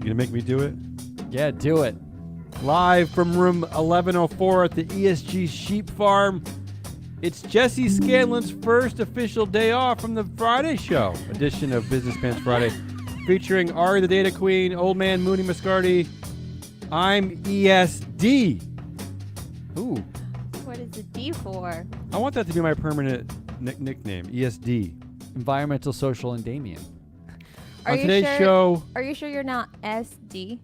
gonna make me do it? Yeah, do it. Live from room 1104 at the ESG Sheep Farm. It's Jesse Scanlon's first official day off from the Friday show edition of Business Pants Friday, featuring Ari the Data Queen, Old Man Mooney Muscardi. I'm ESD. Ooh. What is the D for? I want that to be my permanent nickname, ESD. Environmental, social, and Damien. On today's show... Are you sure you're not SD?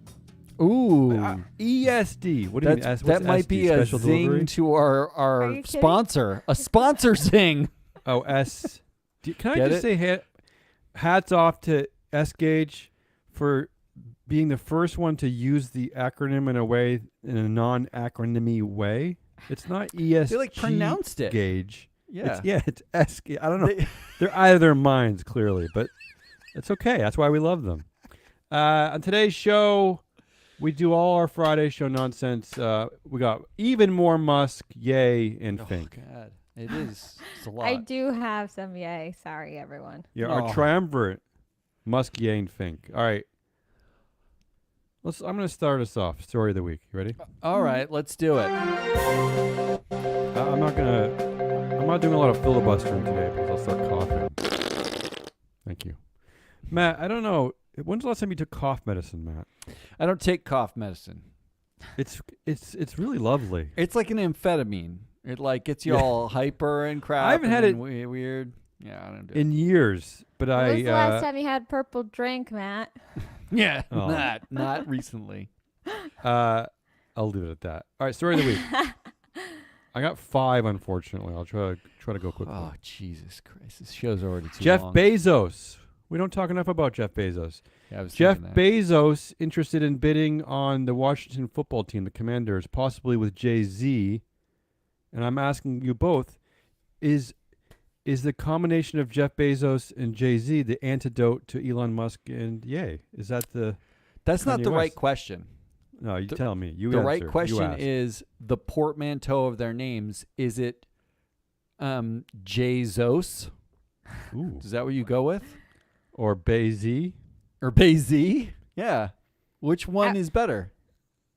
Ooh. ESD. What do you mean? That might SD? be a Special zing delivery? to our sponsor. A sponsor zing. Oh, S. Can I Get just it? say hats off to S-Gage for being the first one to use the acronym in a non-acronymy way. It's not ESG. They pronounced it. Gauge. Yeah. It's S. I don't know. They're out of their minds, clearly, but it's okay. That's why we love them. On today's show, we do all our Friday show nonsense. We got even more Musk, Yay, and Fink. Oh, God. It is. It's a lot. I do have some yay. Sorry, everyone. Yeah, our triumvirate, Musk, Yay, and Fink. All right. I'm going to start us off. Story of the week. You ready? All right, let's do it. I'm not doing a lot of filibustering today because I'll start coughing. Thank you. Matt, I don't know. When's the last time you took cough medicine, Matt? I don't take cough medicine. It's really lovely. It's like an amphetamine. It gets you all hyper and crap. I haven't had it weird. Yeah, I don't do in years, but When was the last time you had purple drink, Matt? Yeah, Oh. not recently. I'll leave it at that. All right, story of the week. I got 5, unfortunately. I'll try to go quickly. Oh, Jesus Christ. This show's already too Jeff long. Bezos. We don't talk enough about Jeff Bezos. Yeah, I was Jeff thinking that. Bezos interested in bidding on the Washington football team, the Commanders, possibly with Jay-Z. And I'm asking you both, is the combination of Jeff Bezos and Jay-Z the antidote to Elon Musk and Ye? Is that the... That's not Kanye the right West? question. No, you tell me. You The answer. right You question ask. is the portmanteau of their names. Is it Jay-Zos? Ooh. Is that what you go with? Or Bay-Z? Or Bay-Z? Yeah. Which one is better?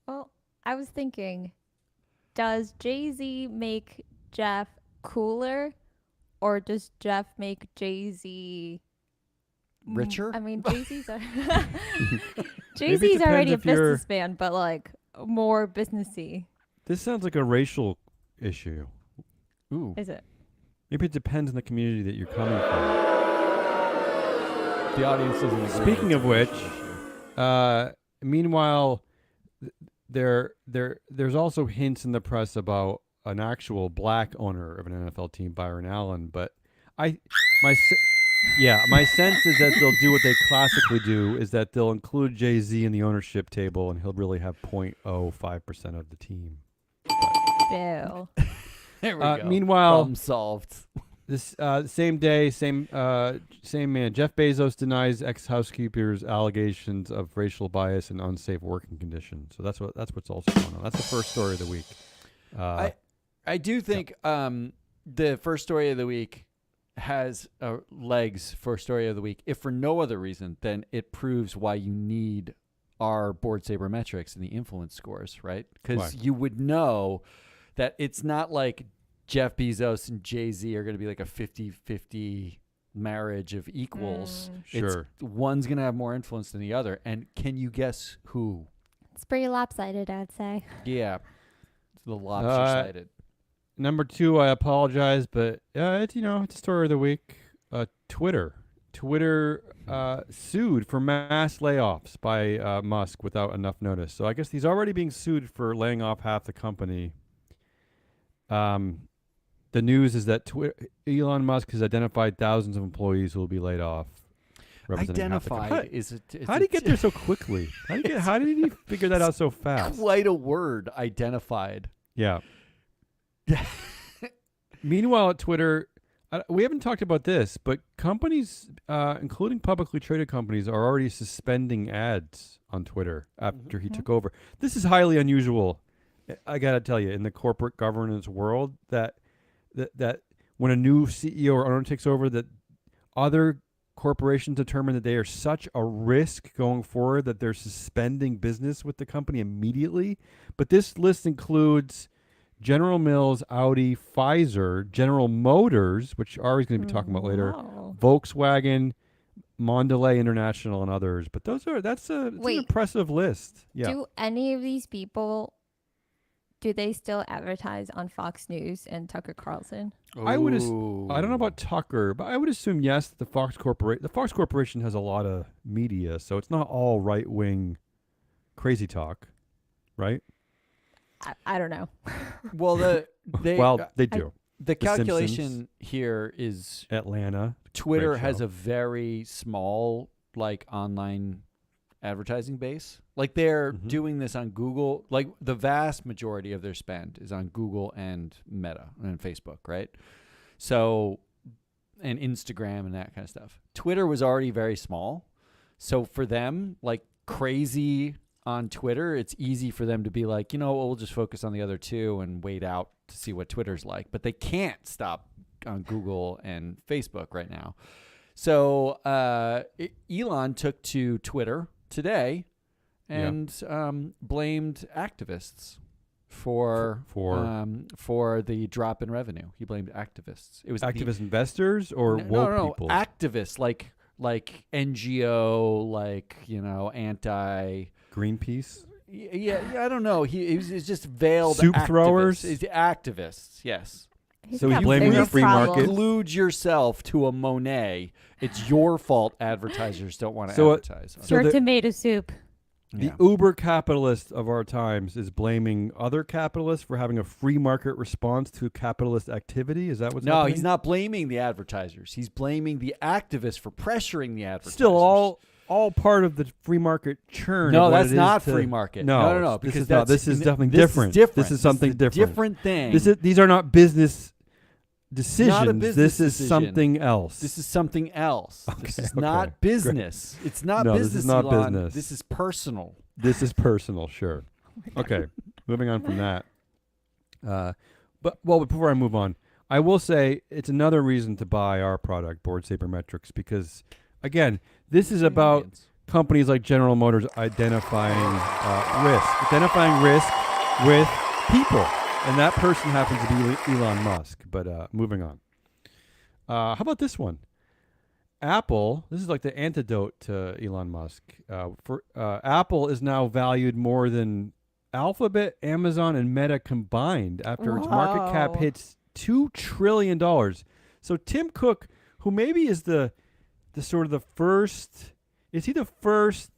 Well, I was thinking, does Jay-Z make Jeff cooler, or does Jeff make Jay-Z Richer? I mean, Jay-Z's Maybe it Jay-Z's already a depends if you're- businessman, but more businessy. This sounds like a racial issue. Ooh. Is it? Maybe it depends on the community that you're coming from. The audience doesn't agree. Speaking of which, meanwhile, there's also hints in the press about an actual black owner of an NFL team, Byron Allen. But my sense is that they'll do what they classically do, is that they'll include Jay-Z in the ownership table, and he'll really have 0.05% of the team. Bill. There we go. Meanwhile, Problem solved. this same day, same man, Jeff Bezos denies ex-housekeeper's allegations of racial bias and unsafe working conditions. So that's what's also going on. That's the first story of the week. I do think the first story of the week has legs for story of the week, if for no other reason than it proves why you need our board sabermetrics and the influence scores, right? Because you would know that it's not like Jeff Bezos and Jay-Z are going to be like a 50-50 marriage of equals. Sure. One's going to have more influence than the other. And can you guess who? It's pretty lopsided, I'd say. Yeah. It's the lobster-sided. Number 2, I apologize, but it's a story of the week. Twitter sued for mass layoffs by Musk without enough notice. So I guess he's already being sued for laying off half the company. The news is that Elon Musk has identified thousands of employees who will be laid off. Identified is it? How did he get there so quickly? How did he figure that out so fast? Quite a word, identified. Yeah. Meanwhile, at Twitter, we haven't talked about this, but companies, including publicly traded companies, are already suspending ads on Twitter after he took over. This is highly unusual. I got to tell you, in the corporate governance world, that when a new CEO or owner takes over, that other corporation determined that they are such a risk going forward that they're suspending business with the company immediately. But this list includes General Mills, Audi, Pfizer, General Motors, which Ari's going to be talking about later, Wow. Volkswagen, Mondelez International, and others. But that's an Wait. impressive list. Yeah. Do any of these people, do they still advertise on Fox News and Tucker Carlson? I don't know about Tucker, but I would assume yes. The Fox Corporation has a lot of media, so it's not all right wing crazy talk, right? I don't know. Well, They do. the The calculation Simpsons. here is Atlanta. Twitter Great has show. a very small online advertising base. Like they're Mhm. doing this on Google. Like the vast majority of their spend is on Google and Meta and Facebook, right? So, and Instagram and that kind of stuff. Twitter was already very small. So for them, like crazy on Twitter, it's easy for them to be like, we'll just focus on the other two and wait out to see what Twitter's like. But they can't stop on Google and Facebook right now. So Elon took to Twitter today and blamed activists for the drop in revenue. He blamed activists. It was Activist investors or woke no, people? activists like NGO, anti. Greenpeace? Yeah, I don't know. He was just veiled Soup activists. throwers? He's activists, yes. So he's got blaming bigger the free problems. market? Glued yourself to a Monet. It's your fault advertisers don't want to So, advertise. so Your the- tomato soup. The uber capitalist of our times is blaming other capitalists for having a free market response to capitalist activity. Is that what's No, happening? he's not blaming the advertisers. He's blaming the activists for pressuring the advertisers. Still all part of the free market churn. No, of what that's it is not to- free market. No, No. this Because is not. This is definitely this different. Is different. This is something a different. Different thing. These are not business decisions. Not a business this is decision. something else. This is something else. This is Okay, not business. It's not No, business. this is not Elon. business. This is personal. This is personal, sure. Okay, moving on from that. But before I move on, I will say it's another reason to buy our product, Board Sabermetrics, because again, this is about companies like General Motors identifying risk with people, and that person happens to be Elon Musk. But moving on. How about this one? Apple, this is like the antidote to Elon Musk. Apple is now valued more than Alphabet, Amazon, and Meta combined after its market cap Wow. hits $2 trillion. So Tim Cook, who maybe is the sort of the first, is he the first,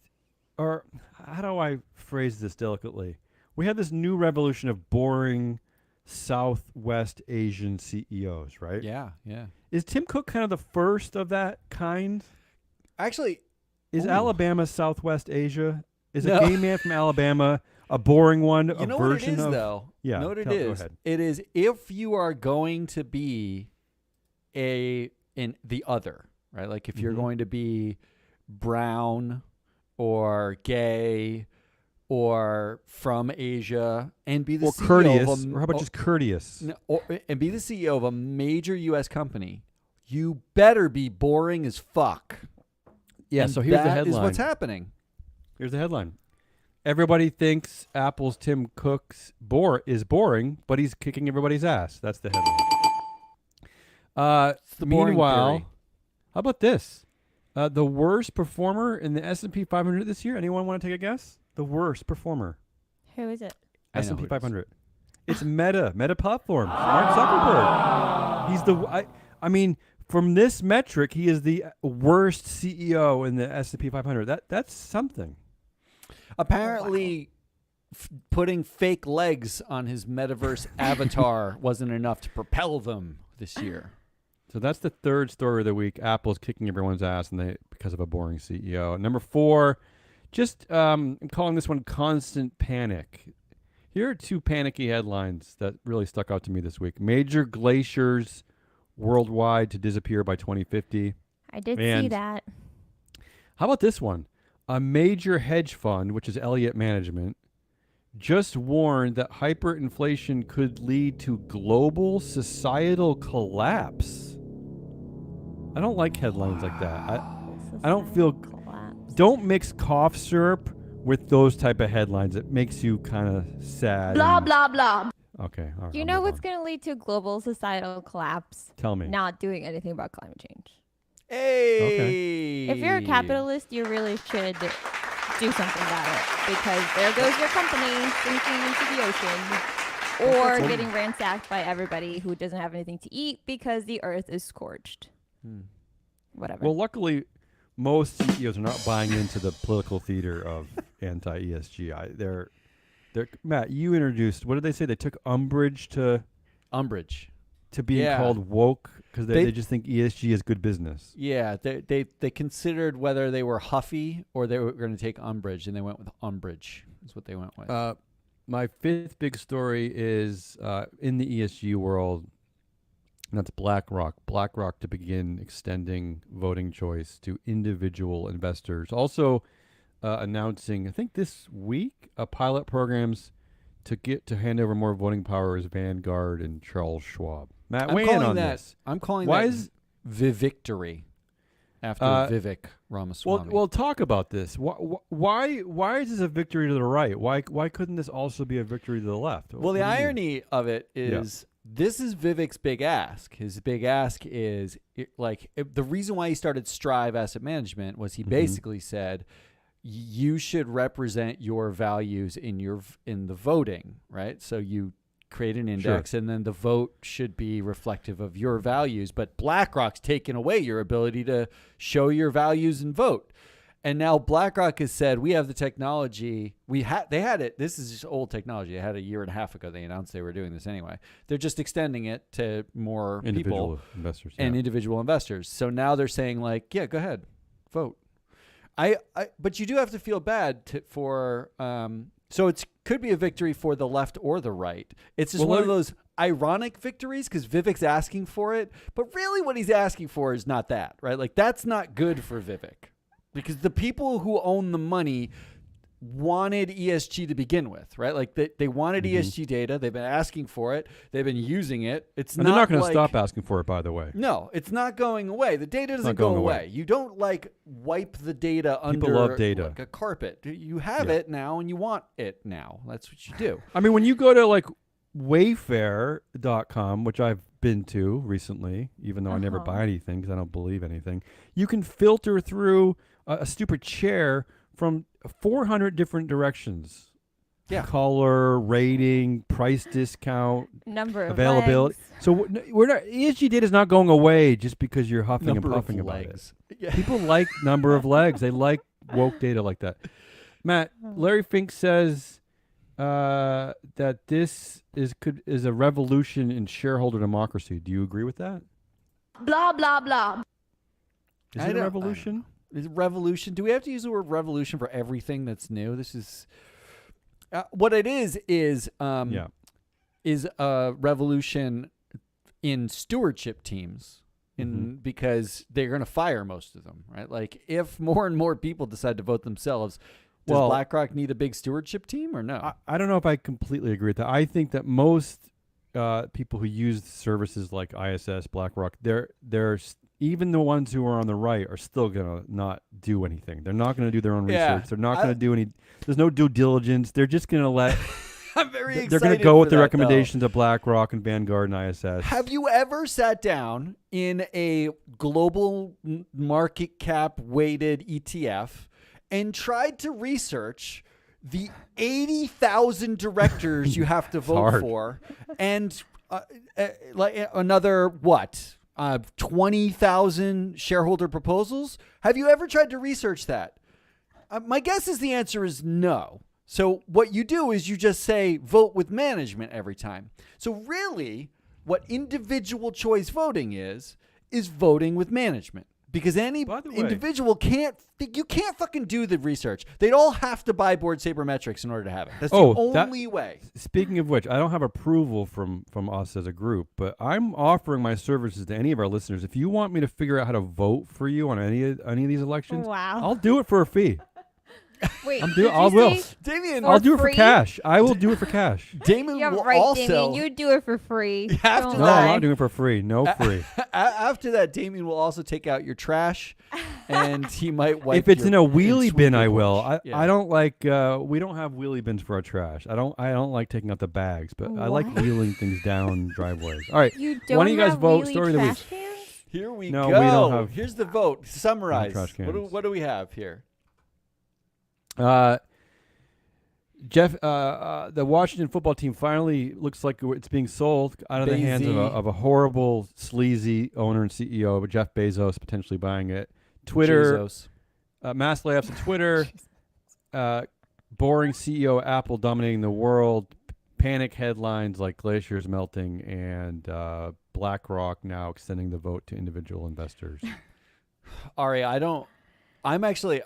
or how do I phrase this delicately? We have this new revolution of boring Southwest Asian CEOs, right? Yeah. Is Tim Cook kind of the first of that kind? Actually, Is Ooh. Alabama Southwest Asia? Is No. a gay man from Alabama a boring one? you know what it is, though? Yeah, You know what it go is? ahead. It is if you are going to be the other, right? Like if you're Mhm. going to be brown or gay or from Asia and be the Or CEO courteous, of or how about just courteous? and be the CEO of a major U.S. company, you better be boring as fuck. Yeah, And so here's the that is headline. what's happening. Here's the headline. Everybody thinks Apple's Tim Cook's is boring, but he's kicking everybody's ass. That's the headline. It's the boring Meanwhile, theory. how about this? The worst performer in the S&P 500 this year. Anyone want to take a guess? The worst performer. Who is it? I know S&P who it is. 500. It's Meta Platforms. Mark Zuckerberg. He's I mean, from this metric, he is the worst CEO in the S&P 500. That's something. Apparently, putting fake legs on his metaverse avatar wasn't enough to propel them this year. So that's the third story of the week. Apple's kicking everyone's ass because of a boring CEO. Number 4, I'm calling this one constant panic. Here are 2 panicky headlines that really stuck out to me this week. Major glaciers worldwide to disappear by 2050. I did see And- that. How about this one? A major hedge fund, which is Elliott Management, just warned that hyperinflation could lead to global societal collapse. I don't like headlines like that. I don't feel. Collapse. Don't mix cough syrup with those type of headlines. It makes you kind of sad. Blah, blah, blah. Okay. All right, You I'll know move what's on. going to lead to global societal collapse? Tell me. Not doing anything about climate change. Hey. If you're a capitalist, you really should do something about it, because there goes your company sinking into the ocean, or getting ransacked by everybody who doesn't have anything to eat because the earth is scorched. Whatever. Well, luckily, most CEOs are not buying into the political theater of anti-ESG. They're Matt, you introduced. What did they say? They took umbrage to being Yeah. called woke because They- they just think ESG is good business. Yeah, they considered whether they were huffy or they were going to take umbrage, and they went with umbrage. Is what they went with. My fifth big story is in the ESG world, and that's BlackRock. BlackRock to begin extending voting choice to individual investors. Also announcing, I think this week, pilot programs to hand over more voting power as Vanguard and Charles Schwab. Matt, weigh in on this. I'm calling Why that is Vivictory after Vivek Ramaswamy. Well, talk about this. Why is this a victory to the right? Why couldn't this also be a victory to the left? Well, What the do you mean? irony of it is this is Vivek's big ask. His big ask is the reason why he started Strive Asset Management was he basically said you should represent your values in the voting, right? So you create an index and then the vote should be reflective of your values, but BlackRock's taken away your ability to show your values and vote. And now BlackRock has said, we have the technology. They had it. This is just old technology. They had it a year and a half ago. They announced they were doing this anyway. They're just extending it to more Individual people investors and individual investors. So now they're saying yeah, go ahead, vote. But you do have to feel bad for. So it could be a victory for the left or the right. It's just one of those ironic victories because Vivek's asking for it, but really what he's asking for is not that, right? Like that's not good for Vivek because the people who own the money wanted ESG to begin with, right? Like they wanted ESG data. They've been asking for it. They've been using it. And they're not going to stop asking for it, by the way. No, it's not going away. The data doesn't go away. You don't wipe the data People love data. like a carpet. You have it now and you want it now. That's what you do. I mean, when you go to Wayfair.com, which I've been to recently, even though I never buy anything because I don't believe anything, you can filter through a stupid chair from 400 different directions. Yeah. Color, rating, price discount, Number of availability. legs. So we're not ESG data is not going away just because you're huffing Number and of puffing about legs. it. Yeah. People like number of legs. They like woke data like that. Matt, Larry Fink says that this is a revolution in shareholder democracy. Do you agree with that? Blah, blah, blah. Is it a revolution? Is it revolution? Do we have to use the word revolution for everything that's new? This is what it is a revolution in stewardship teams because they're going to fire most of them, right? Like if more and more people decide to vote themselves, does BlackRock need a big stewardship team or no? I don't know if I completely agree with that. I think that most people who use services like ISS, BlackRock, they're even the ones who are on the right are still going to not do anything. They're not going to do their own research. They're not going to do any. There's no due diligence. They're just going to let. I'm very excited. They're going to go with the that, recommendations of BlackRock and Vanguard and ISS. Have you ever sat down in a global market cap weighted ETF and tried to research the 80,000 directors you have to vote for and like another 20,000 shareholder proposals? Have you ever tried to research that? My guess is the answer is no. So what you do is you just say vote with management every time. So really what individual choice voting is voting with management. Because any individual can't fucking do the research. They'd all have to buy Board Sabermetrics in order to have it. That's the only way. Speaking of which, I don't have approval from us as a group, but I'm offering my services to any of our listeners. If you want me to figure out how to vote for you on any of these elections, Wow. I'll do it for a fee. Wait, I'm did I you will. say Damien, For I'll do it for free? cash. I will do it for cash. Damon Yeah, will right, also Damien. You do it for free. After Don't No, that- I'm lie. not doing it for free. No free. after that, Damien will also take out your trash, and he might wipe. If it's your- in a and wheelie sweep bin, your I will. porch. I don't like. We don't have wheelie bins for our trash. I don't like taking out the bags, but I like What? wheeling things down driveways. All right. You Why don't don't you guys have vote wheelie story of the week? trash cans? Here we No, go. we don't have- Here's the vote. Summarize. trash cans. What do we have here? Jeff, the Washington football team finally looks like it's being sold out of the hands of a horrible, sleazy owner and CEO, Jeff Bezos, potentially buying it. Twitter, Jesus. mass layoffs at Twitter, boring CEO Apple dominating the world, panic headlines like glaciers melting, and BlackRock now extending the vote to individual investors. Ari, I honestly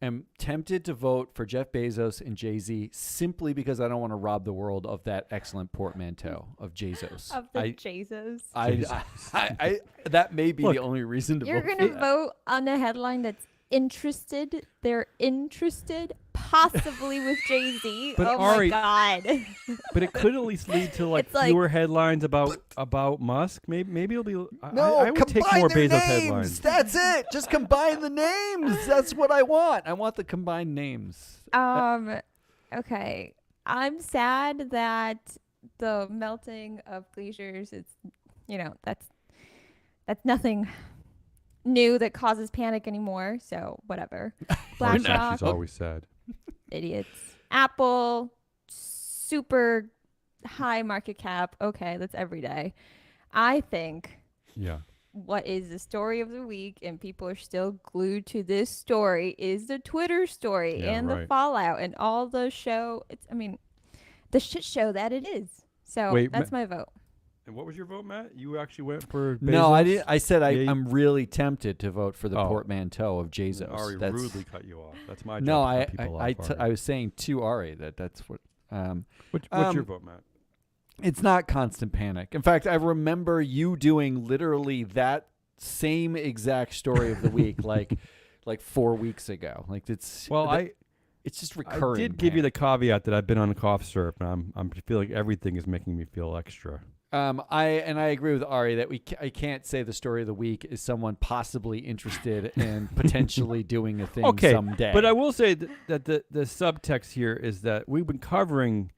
am tempted to vote for Jeff Bezos and Jay-Z simply because I don't want to rob the world of that excellent portmanteau of Jezos. Of the Jesus. I that may be Look, the only reason to You're vote going for to that. vote on a headline that's interested. They're interested, possibly with Jay-Z. But oh Ari- my God. But it could at least lead to like It's like- fewer headlines about Musk. Maybe it'll be. No, I would take combine more their Bezos names. headlines. That's it. Just combine the names. That's what I want. I want the combined names. Okay. I'm sad that the melting of glaciers is, that's nothing new that causes panic anymore. So whatever. BlackRock, She's always sad. idiots. Apple, super high market cap. Okay, that's every day. I think Yeah. what is the story of the week, and people are still glued to this story, is the Twitter story Yeah, and the right. fallout and all the show. The shit show that it is. So Wait, that's my vote. And what was your vote, Matt? You actually went for Bezos? No, I didn't. I said Yeah, I'm really tempted to vote for the Oh. portmanteau of Bezos. Ari That's- rudely cut you off. That's my job. No, to I cut people I, off, Ari. I was saying to Ari that's what. What's your vote, Matt? It's not constant panic. In fact, I remember you doing literally that same exact story of the week, like 4 weeks ago. Like it's it's just recurring. I did give you the caveat that I've been on cough syrup, and I feel like everything is making me feel extra. I agree with Ari that I can't say the story of the week is someone possibly interested in potentially doing a thing someday. But I will say that the subtext here is that we've been covering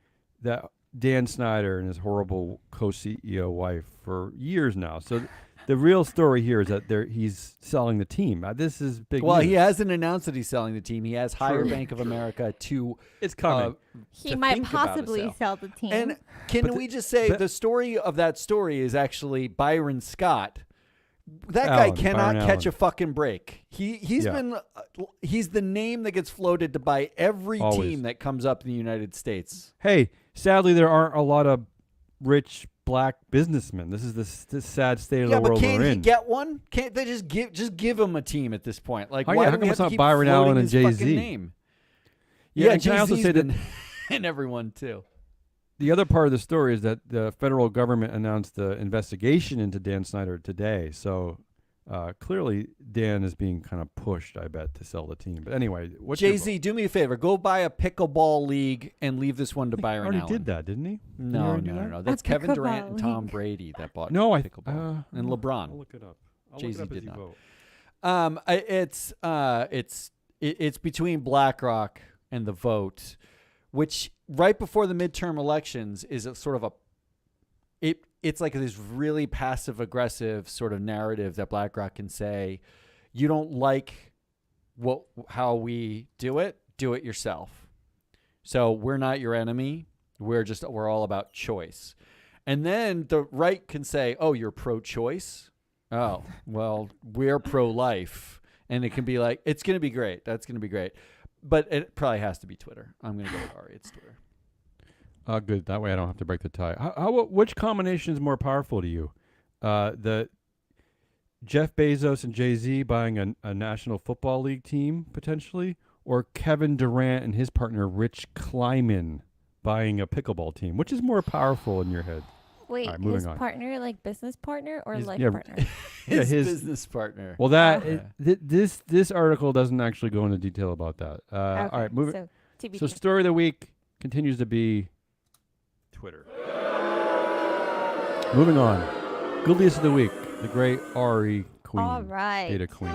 that Dan Snyder and his horrible co-CEO wife for years now. So the real story here is that he's selling the team. This is big Well, news. he hasn't announced that he's selling the team. He has hired True. Bank of America to It's coming. He to might think about a possibly sale. sell the team. And can we just say the story of that story is actually Byron Scott. That guy Allen, cannot Byron catch Allen. a fucking break. He's Yeah. been he's the name that gets floated to buy every Always. team that comes up in the United States. Hey, sadly, there aren't a lot of rich black businessmen. This is this sad state of Yeah, the but world can't we're he in. get one? Can't they just give him a team at this point? Like Oh, why yeah, do how we come have it's to not keep Byron floating Allen and his fucking Jay-Z? name? Yeah, and can I also Jay-Z's say that been and everyone too. the other part of the story is that the federal government announced the investigation into Dan Snyder today. So clearly, Dan is being kind of pushed, I bet, to sell the team. But anyway, what's your Jay-Z, do me a favor. Go buy a pickleball league and leave this one to vote? Byron He already Allen. did that, didn't he? Didn't he No, already do no, that? no. That's A Kevin Durant and pickleball Tom league. Brady that bought No, pickleball. And LeBron. I'll look it up. Jay-Z as did you not. vote. It's between BlackRock and the vote, which right before the midterm elections is a sort of it's like this really passive aggressive sort of narrative that BlackRock can say, you don't like how we do it yourself. So we're not your enemy. We're all about choice. And then the right can say, oh, you're pro-choice? Oh, well, we're pro-life. And it can be like, it's going to be great. That's going to be great. But it probably has to be Twitter. I'm going to go with Ari. It's Twitter. Good. That way I don't have to break the tie. Which combination is more powerful to you? The Jeff Bezos and Jay-Z buying a National Football League team, potentially? Or Kevin Durant and his partner, Rich Kleiman, buying a pickleball team? Which is more powerful in your head? Wait, All right, moving his on. partner, like business partner or His- life yeah, partner? His his- business partner. Well, that Yeah. this article doesn't actually go into detail about that. Okay, All right, moving. So, TBD. So story of the week continues to be Twitter. Moving on. Goodliest of the week, the great Ari Queen. All right. Data Queen.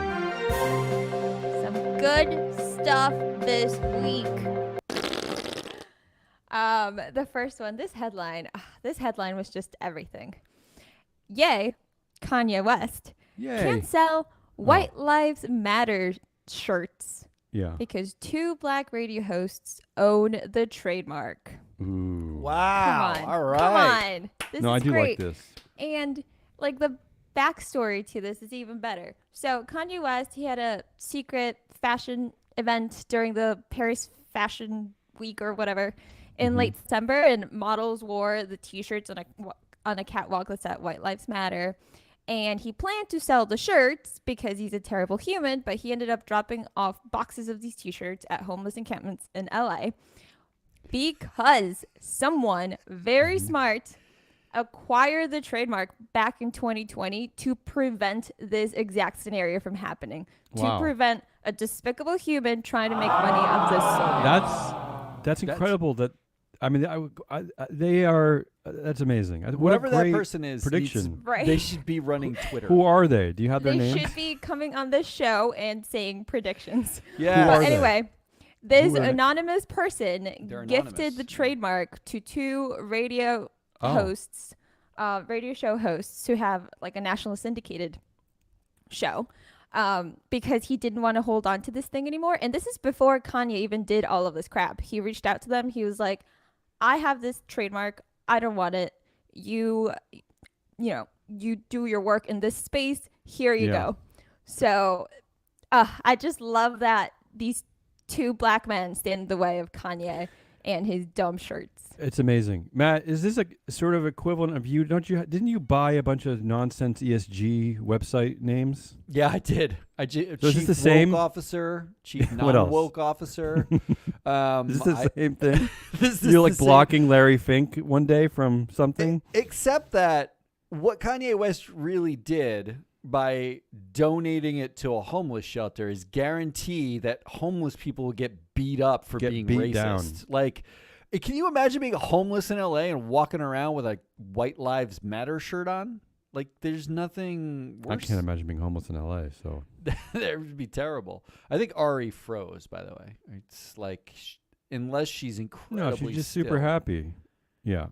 Some good stuff this week. The first one, this headline was just everything. Yay, Kanye West Yay. can't sell White Lives Matter shirts Yeah. because 2 black radio hosts own the trademark. Ooh. Wow. Come on. All right. Come on. This No, is I do great. like this. And like the backstory to this is even better. So Kanye West, he had a secret fashion event during the Paris Fashion Week or whatever in late December, and models wore the T-shirts on a catwalk that said "White Lives Matter." And he planned to sell the shirts because he's a terrible human, but he ended up dropping off boxes of these T-shirts at homeless encampments in LA because someone very smart acquired the trademark back in 2020 to prevent this exact scenario from happening, Wow. to prevent a despicable human trying to make money off this story. That's incredible. That I mean, they are. That's amazing. What a Whoever that great person is, prediction. Right. they should be running Twitter. Who are they? Do you have their They names? should be coming on this show and saying predictions. Yeah. Who are But they? anyway, this Who are they? anonymous person They're gifted anonymous. the trademark to 2 radio Oh. hosts, radio show hosts who have like a national syndicated show, because he didn't want to hold on to this thing anymore. And this is before Kanye even did all of this crap. He reached out to them. He was like, I have this trademark. I don't want it. You do your work in this space. Here you Yeah. go. So I just love that these 2 black men stand in the way of Kanye and his dumb shirts. It's amazing. Matt, is this a sort of equivalent of you? Didn't you buy a bunch of nonsense ESG website names? Yeah, I did. So is Chief this the same? woke officer, chief What else? non-woke officer. Is this the same thing? This is You're like the same- blocking Larry Fink one day from something? Except that what Kanye West really did by donating it to a homeless shelter is guarantee that homeless people will get beat up for Get being beat racist. down. Like, can you imagine being homeless in LA and walking around with a White Lives Matter shirt on? Like, there's nothing worse. I can't imagine being homeless in LA, so. That would be terrible. I think Ari froze, by the way. It's like, unless she's No, incredibly she's just still. super happy. Yeah.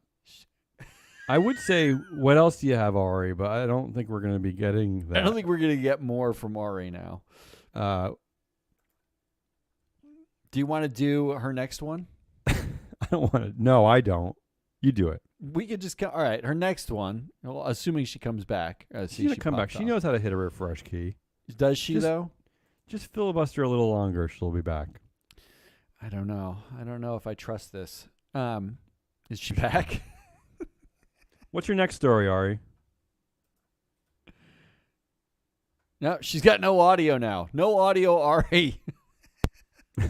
I would say, what else do you have, Ari? But I don't think we're going to be getting that. I don't think we're going to get more from Ari now. Do you want to do her next one? I don't want to. No, I don't. You do it. We could just all right. Her next one, well, assuming she comes back. She's going to come back. popped She off. knows how to hit a refresh key. Does she Just- though? Just filibuster a little longer. She'll be back. I don't know. I don't know if I trust this. Is she back? What's your next story, Ari? No, she's got no audio now. No audio, Ari.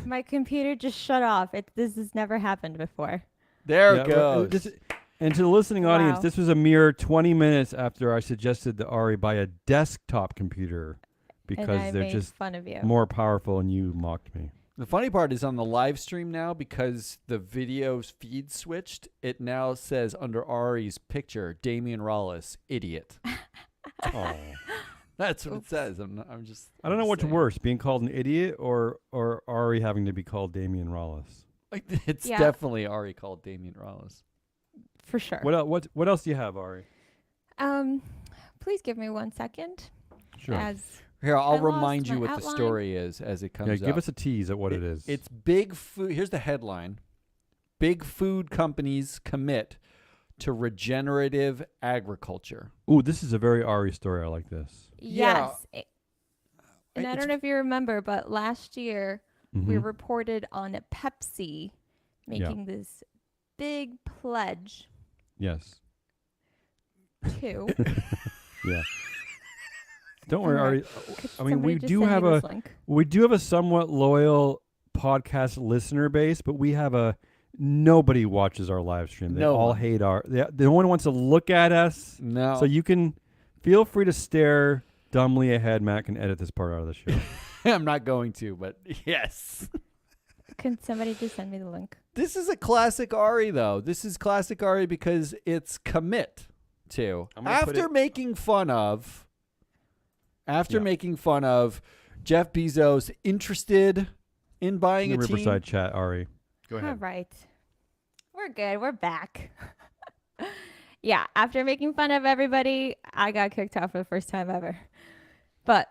My computer just shut off. This has never happened before. There Yeah, it goes. And to the listening audience, Wow. this was a mere 20 minutes after I suggested that Ari buy a desktop computer And I because they're made just fun of you. more powerful, and you mocked me. The funny part is on the live stream now, because the video's feed switched, it now says under Ari's picture, Damian Rollis, idiot. Oh. That's what it says. I'm just. I don't know I'm what's saying. worse, being called an idiot or Ari having to be called Damian Rollis. Like, it's Yeah. definitely Ari called Damian Rollis. For sure. What else do you have, Ari? Please give me 1 second. Sure. As Here, I I'll lost remind you my what the outline. story is as it comes Yeah, up. give us a tease at what it is. It's big food. Here's the headline: Big food companies commit to regenerative agriculture. Ooh, this is a very Ari story. I like this. Yeah. yes. And I It's- don't know if you remember, but last year we Mhm. reported on Pepsi making this big pledge Yes. to. Yeah. Don't worry, Alright. Ari. Could I mean, somebody we just do send me have this link? we do have a somewhat loyal podcast listener base, but we have a Nobody watches our live stream. They No all one. hate no one wants to look at us. No. So you can feel free to stare dumbly ahead. Matt can edit this part out of the show. I'm not going to, but yes. Can somebody just send me the link? This is a classic Ari, though. This is classic Ari because it's commit to. I'm gonna put After it- making fun of Jeff Bezos interested in buying In a the team. Riverside chat, Ari. Go ahead. All right. We're good. We're back. Yeah, after making fun of everybody, I got kicked out for the first time ever. But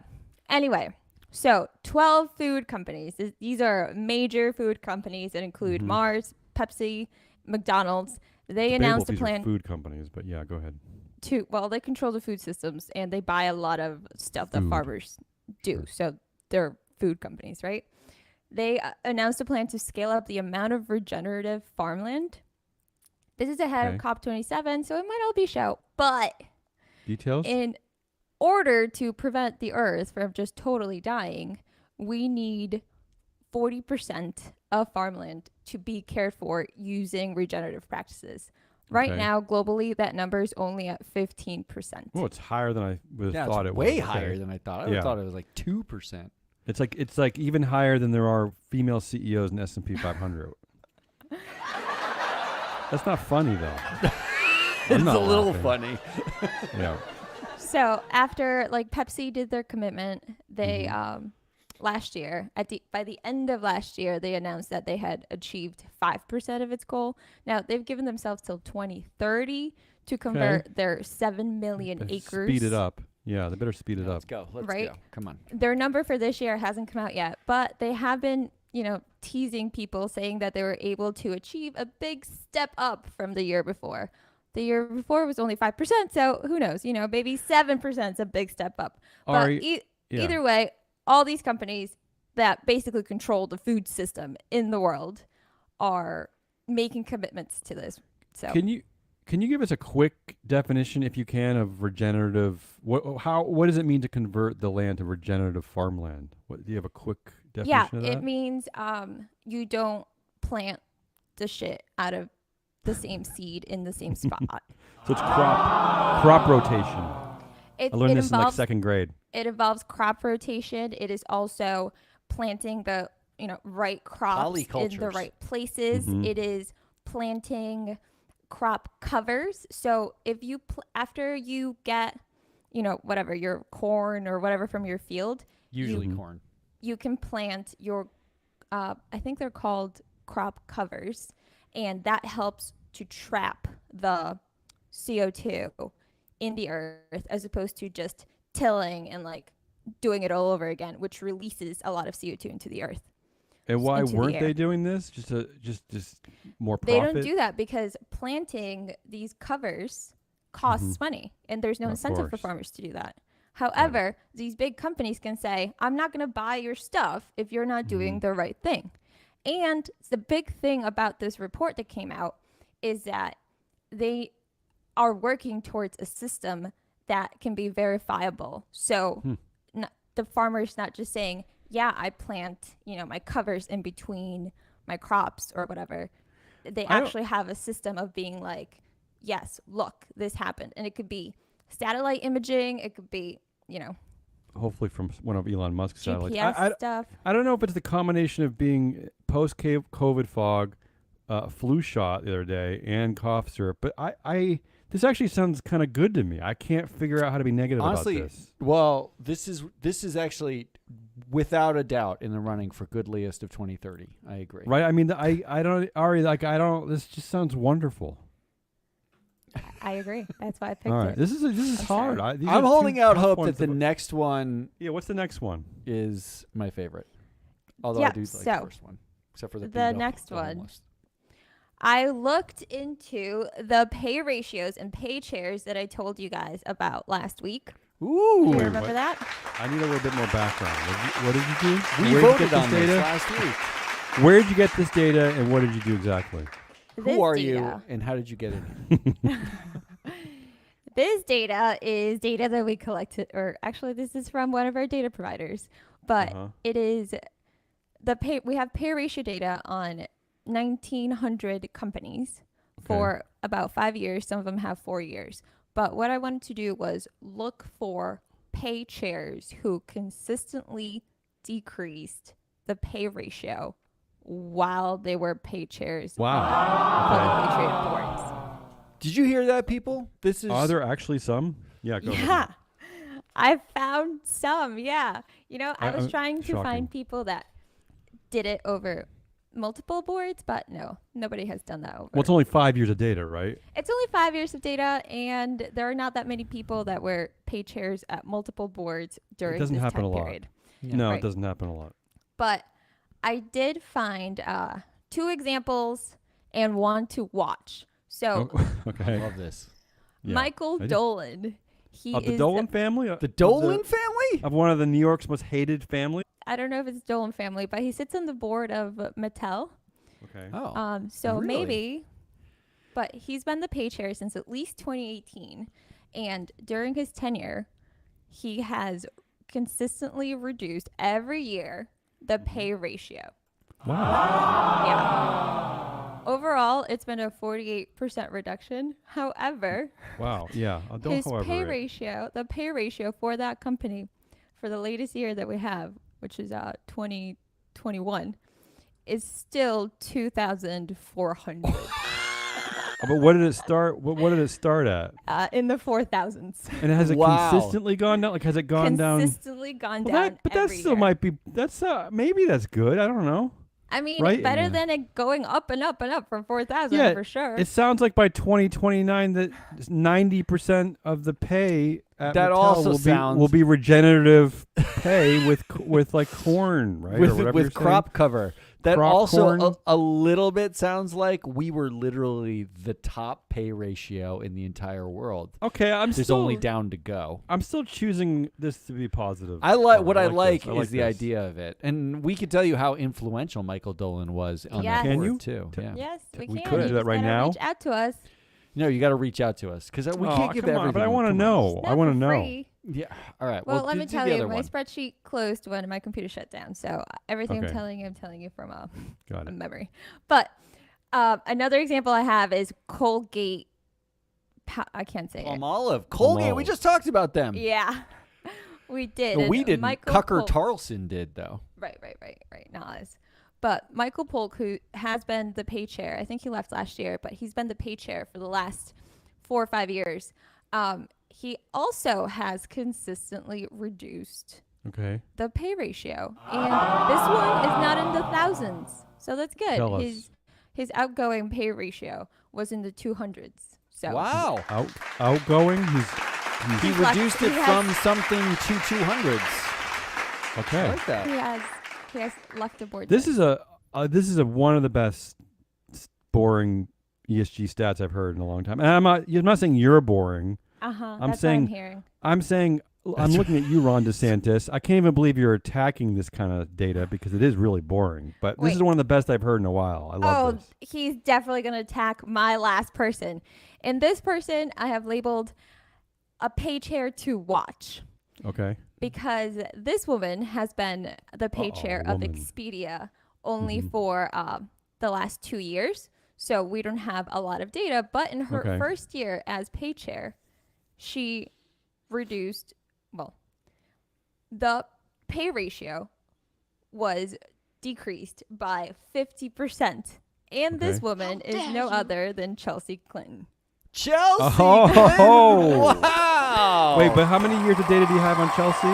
anyway, so 12 food companies. These are major food companies that include Mars, Pepsi, McDonald's. They Debatable announced if a these are plan food companies, but yeah, go ahead. to, well, they control the food systems and they buy a lot of stuff that Food. farmers do. So they're food companies, right? They announced a plan to scale up the amount of regenerative farmland. This is ahead of COP27, so it might all be shout. But Details? in order to prevent the earth from just totally dying, we need 40% of farmland to be cared for using regenerative practices. Right Okay. now, globally, that number is only at 15%. Oh, it's higher than I would have Yeah, thought it's it way was. higher Okay. than I thought. I Yeah. thought it was like 2%. It's like even higher than there are female CEOs in S&P 500. That's not funny though. It's a not little laughing. funny. Yeah. So after like Pepsi did their commitment, they last year by the end of last year they announced that they had achieved 5% of its goal. Now they've given themselves till 2030 to convert their 7 million They acres. Speed it up. Yeah, they better speed it up. Let's go. Let's Right? go. Come on. Their number for this year hasn't come out yet, but they have been, teasing people saying that they were able to achieve a big step up from the year before. The year before was only 5%, so who knows? Maybe 7% is a big step up. Ari, But either way, all these companies that basically control the food system in the world are making commitments to this. So Can you give us a quick definition, if you can, of regenerative? What does it mean to convert the land to regenerative farmland? Do you have a quick definition of that? it means you don't plant the shit out of the same seed in the same spot. So it's crop rotation. It I learned this in like involves second grade. It involves crop rotation. It is also planting the right crops in the Polycultures. right places. Mhm. It is planting crop covers. So if you after you get whatever your corn or whatever from your field, Usually Mhm. corn. you can plant your I think they're called crop covers, and that helps to trap the CO2 in the earth as opposed to just tilling and like doing it all over again, which releases a lot of CO2 into the earth. And why into the weren't air. they doing this? Just more profit? They don't do that because planting these covers costs money, and there's no Of incentive for course. farmers to do that. However, these big companies can say, I'm not going to buy your stuff if you're not doing the right thing. And the big thing about this report that came out is that they are working towards a system that can be verifiable. So the farmer's not just saying, yeah, I plant, my covers in between my crops or whatever. They actually have a system of being like, yes, look, this happened. And it could be satellite imaging. It could be, Hopefully from one of Elon Musk's satellites. GPS stuff. I don't know if it's the combination of being post-COVID fog, flu shot the other day, and cough syrup, but this actually sounds kind of good to me. I can't figure out how to be negative Honestly, about this. well, this is actually without a doubt in the running for goodliest of 2030. I agree. Right? I mean, I don't, Ari, this just sounds wonderful. I agree. That's why I picked All right. it. This is hard. These are I'm two holding out tough hope ones that the to- next one Yeah, what's the next one? is my favorite. Although Yeah, I do like the so, first one, except for the next one. I looked into the pay ratios and pay shares that I told you guys about last week. Ooh, Do you Wait, remember what? that? I need a little bit more background. What did you do? we Where did you voted get on this this data? last week. Where did you get this data, and what did you do exactly? This Who are data. you, and how did you get in here? This data is data that we collected, or actually this is from one of our data providers, but Uh-huh. it is we have pay ratio data on 1,900 companies for about 5 years. Some of them have 4 years. But what I wanted to do was look for pay chairs who consistently decreased the pay ratio while they were pay chairs on publicly traded boards. Did you hear that, people? This is. Are there actually some? Yeah, go ahead. Yeah. I found some, yeah. You know, I was trying to shocking. find people that did it over multiple boards, but no, nobody has done that over. Well, it's only 5 years of data, right? It's only 5 years of data, and there are not that many people that were pay chairs at multiple boards during doesn't this happen time a lot. period. No, Right. it doesn't happen a lot. But I did find 2 examples and one to watch. So Okay. I love this. Yeah. Michael I do. Dolan, he Of the is Dolan family? The Dolan family? Of one of the New York's most hated families? I don't know if it's Dolan family, but he sits on the board of Mattel. Okay. Oh. So really? maybe, but he's been the pay chair since at least 2018. And during his tenure, he has consistently reduced every year the pay ratio. Wow. Yeah. Overall, it's been a 48% reduction. However, Wow. Yeah. Don't his however pay it. ratio, the pay ratio for that company for the latest year that we have, which is 2021, is still 2,400 But what did it start? What did it start at? in the 4,000s. And has it Wow. consistently gone down? Like, has it gone down? Consistently gone Well, down. but that every still year. might be. That's maybe that's good. I don't know. I mean, right? better Yeah. than it going up and up and up from 4,000 Yeah, for sure. It sounds like by 2029 that 90% of the pay at That Mattel also will sounds- will be regenerative pay with like corn, right? Or With, whatever you're with saying. crop cover. That Crop also corn. a little bit sounds like we were literally the top pay ratio in the entire world. Okay, There's only down to go. I'm still choosing this to be positive. I like what I this. like I is the this. idea of it, and we could tell you how influential Michael Dolan was on Yes. that Can board you? too. Yeah. yes, we we can. could You do that just right gotta now? Reach out to us. No, you got to reach out to us because we Oh, can't give come on, everything. but I want to Come on. know. It's I not want to for know. free. Yeah. All right. Well, let do- me do tell the you, other my one. spreadsheet closed when my computer shut down. So everything Okay. I'm telling you from Got a it. memory. But another example I have is Colgate. I can't say it. Palmolive, Colgate. We Palmolive. just talked about them. Yeah, we did. No, And we didn't. Michael Cucker Polk- Tarlson did though. Right. Not us. But Michael Polk, who has been the pay chair, I think he left last year, but he's been the pay chair for the last 4 or 5 years. He also has consistently reduced Okay. the pay ratio, and this one is not in the thousands, so that's good. Tell us. His outgoing pay ratio was in the 200s. So Wow. Outgoing. He's He He's left- reduced it he has- from something to 200s. I okay. like that. he has left the board. This is a one of the best boring ESG stats I've heard in a long time. And I'm not saying you're boring. I'm I'm saying saying- I'm saying I'm looking at you, Ron DeSantis. I can't even believe you're attacking this kind of data because it is really boring. But this Wait. is one of the best I've heard in a while. I love this. He's definitely going to attack my last person. And this person I have labeled a pay chair to watch, Okay. because this woman has been the pay Uh-oh, chair of woman. Expedia only Mhm. for the last 2 years. So we don't have a lot of data. But in her Okay. first year as pay chair, she reduced, the pay ratio was decreased by 50%. And this Okay. woman is dare no you. other than Chelsea Clinton. Chelsea. Oh. Clinton! Wow. Wait, but how many years of data do you have on Chelsea?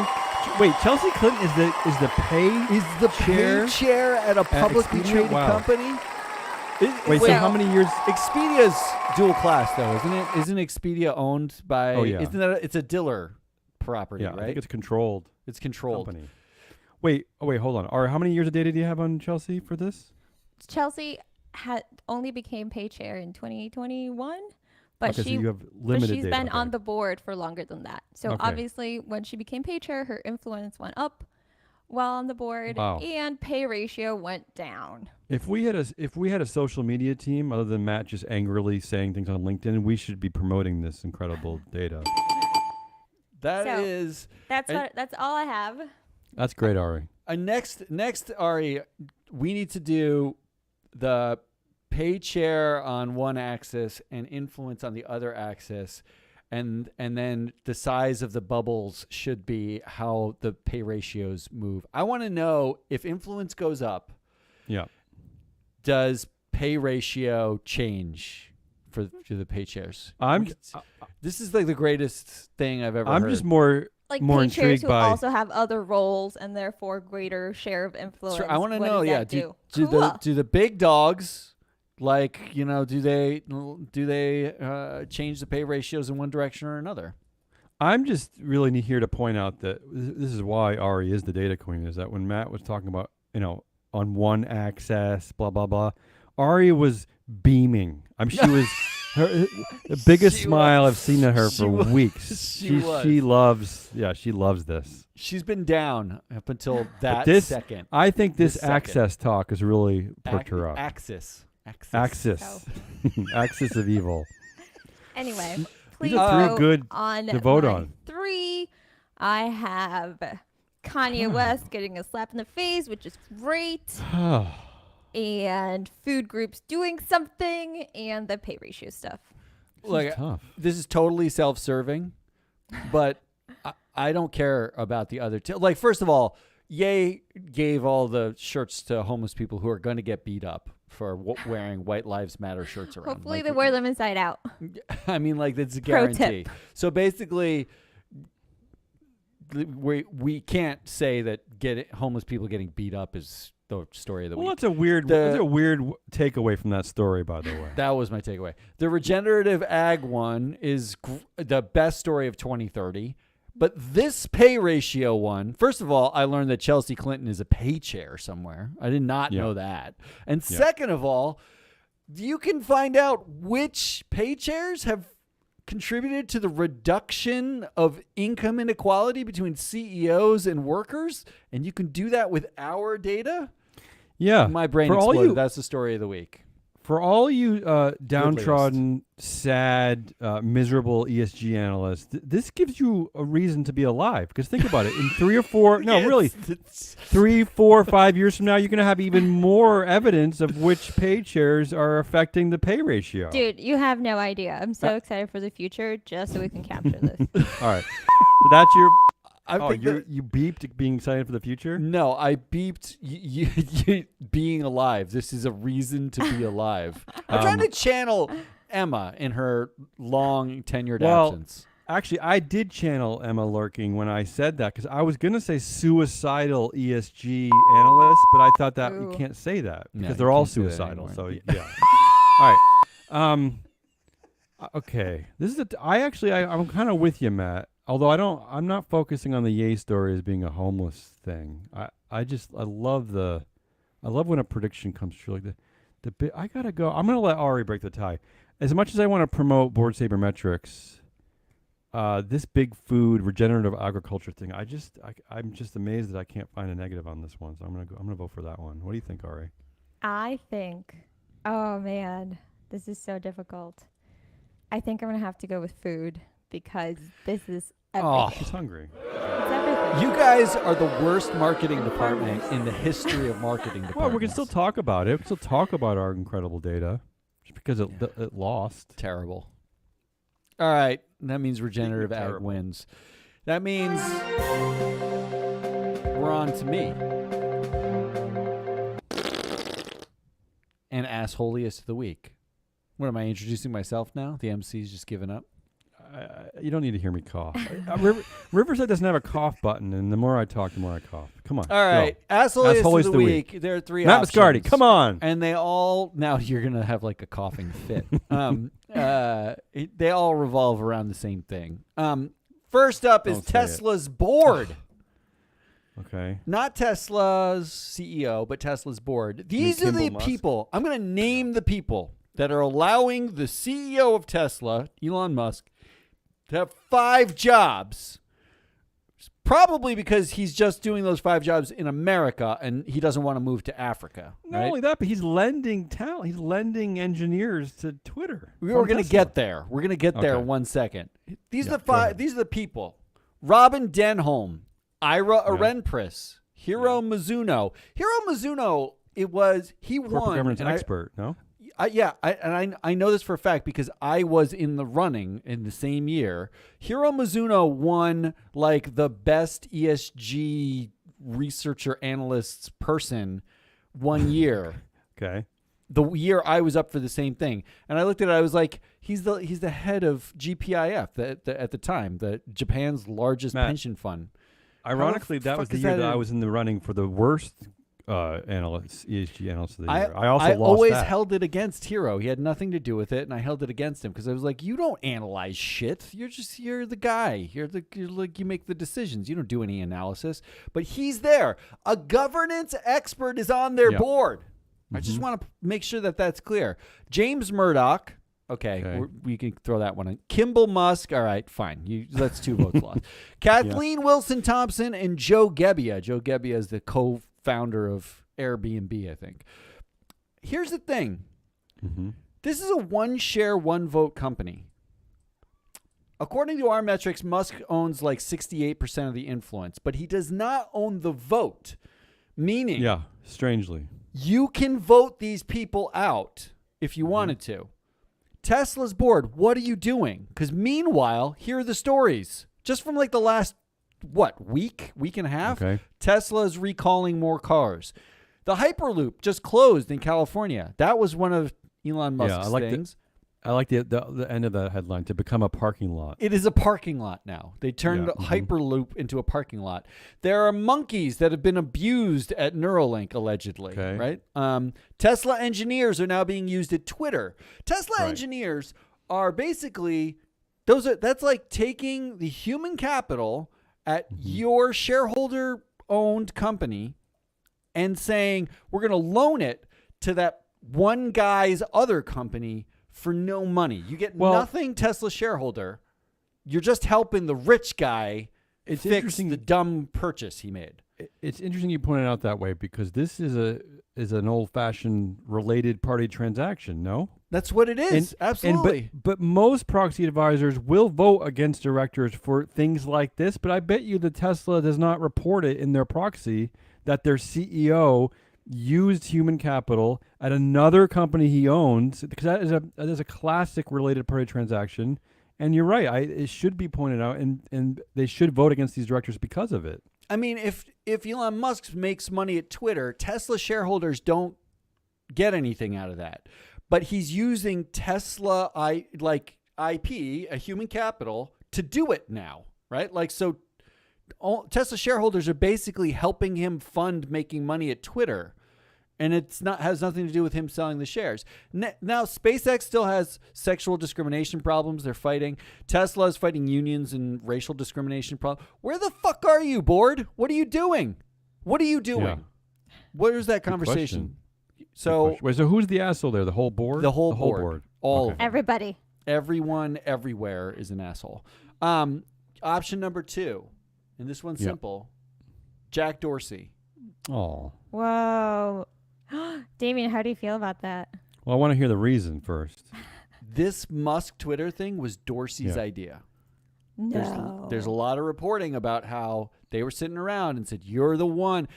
Wait, Chelsea Clinton is the pay? is the chair pay chair at a publicly Expedia? traded Wow. company? Wait, so Wait. how many years? Expedia's dual class though, isn't it? Isn't Expedia owned by? Oh, yeah. Isn't that it's a Diller property, Yeah, right? I think it's controlled It's controlled. company. Wait, hold on. How many years of data do you have on Chelsea for this? Chelsea had only became pay chair in 2021, but Okay, so she you have but limited she's data. been okay. on the board for longer than that. So Okay. obviously, when she became pay chair, her influence went up while on the board, Wow. and pay ratio went down. If we had a social media team other than Matt just angrily saying things on LinkedIn, we should be promoting this incredible data. That So- is That's all I have. That's great, Ari. next Ari. We need to do the pay chair on one axis and influence on the other axis, and then the size of the bubbles should be how the pay ratios move. I want to know if influence goes up. Yeah. Does pay ratio change for the pay chairs? This is like the greatest thing I've ever heard. I'm just more Like more pay chairs intrigued who by. also have other roles and therefore greater share of influence. Sure, I want to What know. does Yeah, that do? do Cool. the big dogs, like, do they change the pay ratios in one direction or another? I'm just really here to point out that this is why Ari is the data queen. Is that when Matt was talking about on one axis, blah blah blah, Ari was beaming. She was the biggest smile I've seen of her for weeks. She loves this. She's been down up until that second. I think this second. access talk has really perked her up. Axis. Oh. Axis of evil. Anyway, please These are three vote good on to vote my on. 3. I have Kanye West getting a slap in the face, which is great, and food groups doing something, and the pay ratio stuff. Like, tough. this is totally self-serving, but I don't care about the other two. Like, first of all, Ye gave all the shirts to homeless people who are going to get beat up for wearing White Lives Matter shirts around. Hopefully they wear them inside out. I mean, like, that's a Pro guarantee. tip. So basically, we can't say that homeless people getting beat up is the story of the week. Well, that's a weird takeaway from that story, by the way. That was my takeaway. The regenerative ag one is the best story of 2030. But this pay ratio one, first of all, I learned that Chelsea Clinton is a pay chair somewhere. I did not know that. And second of all, you can find out which pay chairs have contributed to the reduction of income inequality between CEOs and workers. And you can do that with our data. Yeah. My brain exploded. That's the story of the week. For all you downtrodden, sad, miserable ESG analysts, this gives you a reason to be alive. Because think about it. In 3 or 4, no, really, 3, 4, 5 years from now, you're going to have even more evidence of which pay chairs are affecting the pay ratio. Dude, you have no idea. I'm so excited for the future just so we can capture this. All right. So that's your... I think you beeped being excited for the future? No, I beeped you being alive. This is a reason to be alive. I'm trying to channel Emma in her long tenured absence. Actually, I did channel Emma Lurking when I said that because I was going to say suicidal ESG analysts, but I thought that you can't say that because they're all suicidal. So yeah. All right. Okay. This is I'm kind of with you, Matt. Although I'm not focusing on the Ye story as being a homeless thing. I love when a prediction comes true. Like I gotta go. I'm gonna let Ari break the tie. As much as I want to promote Board Sabermetrics, this big food regenerative agriculture thing, I'm just amazed that I can't find a negative on this one. So I'm gonna vote for that one. What do you think, Ari? I think, oh man, this is so difficult. I think I'm gonna have to go with food because this is everything. Oh, she's hungry. It's everything. You guys are the worst marketing department in the history of marketing departments. Well, we can still talk about it. We can still talk about our incredible data just because it lost. Terrible. All right. That means regenerative ag wins. That means we're on to me. And assholiest of the week. What, am I introducing myself now? The MC's just given up? You don't need to hear me cough. Riverside doesn't have a cough button, and the more I talk, the more I cough. Come on. All right. Assholiest of the week. There are 3 Matt options. Mascardi, come on. And they all, now you're going to have like a coughing fit. They all revolve around the same thing. First up is Tesla's board. Okay. Not Tesla's CEO, but Tesla's board. These are the people. I'm going to name the people that are allowing the CEO of Tesla, Elon Musk, to have 5 jobs. Probably because he's just doing those 5 jobs in America and he doesn't want to move to Africa. Not only that, but he's lending talent. He's lending engineers to Twitter. We're going to get there. We're going to get there in 1 second. These are the 5. These are the people: Robin Denholm, Ira Arenpris, Hiro Mizuno. Hiro Mizuno it was he Corporate won. governance and expert, no? I know this for a fact because I was in the running in the same year. Hiro Mizuno won like the best ESG researcher analysts person one year. Okay. The year I was up for the same thing, and I looked at it. I was like, he's the head of GPIF at the time, the Japan's largest pension fund. Ironically, that was the year that I was in the running for the worst ESG analyst of the year. I also lost always that. held it against Hiro. He had nothing to do with it, and I held it against him because I was like, you don't analyze shit. You're the guy. You're like, you make the decisions. You don't do any analysis. But he's there. A governance expert is on their board. I just want to make sure that that's clear. James Murdoch. Okay. We can throw that one in. Kimball Musk. All right, fine. That's 2 votes lost. Kathleen Wilson Thompson and Joe Gebbia. Joe Gebbia is the co-founder of Airbnb, I think. Here's the thing. This is a 1 share, 1 vote company. According to our metrics, Musk owns like 68% of the influence, but he does not own the vote. Meaning, strangely, you can vote these people out if you wanted to. Tesla's board, what are you doing? Because meanwhile, here are the stories. Just from like the last, week and a half? Okay. Tesla's recalling more cars. The Hyperloop just closed in California. That was one of Elon Musk's things. I like the end of that headline, to become a parking lot. It is a parking lot now. They turned Hyperloop into a parking lot. There are monkeys that have been abused at Neuralink, allegedly. Okay. Right? Tesla engineers are now being used at Twitter. Tesla engineers are basically that's like taking the human capital at your shareholder-owned company and saying we're going to loan it to that one guy's other company for no money. You get nothing, Tesla shareholder. You're just helping the rich guy fix the dumb purchase he made. It's interesting you point it out that way because this is an old-fashioned related party transaction, no? That's what it is. Absolutely. But most proxy advisors will vote against directors for things like this, but I bet you the Tesla does not report it in their proxy that their CEO used human capital at another company he owns, because that is a classic related party transaction. And you're right. It should be pointed out, and they should vote against these directors because of it. I mean, if Elon Musk makes money at Twitter, Tesla shareholders don't get anything out of that. But he's using Tesla IP, a human capital, to do it now, right? Like, so Tesla shareholders are basically helping him fund making money at Twitter. And has nothing to do with him selling the shares. Now, SpaceX still has sexual discrimination problems they're fighting. Tesla is fighting unions and racial discrimination problems. Where the fuck are you, board? What are you doing? What are you doing? Yeah. What is that conversation? So who's the asshole there? The whole board? The whole board. All of them. Everybody. Everyone, everywhere is an asshole. Option number 2, and this one's simple. Jack Dorsey. Oh. Whoa. Damien, how do you feel about that? Well, I want to hear the reason first. This Musk Twitter thing was Dorsey's idea. No. There's a lot of reporting about how they were sitting around and said, you're the one.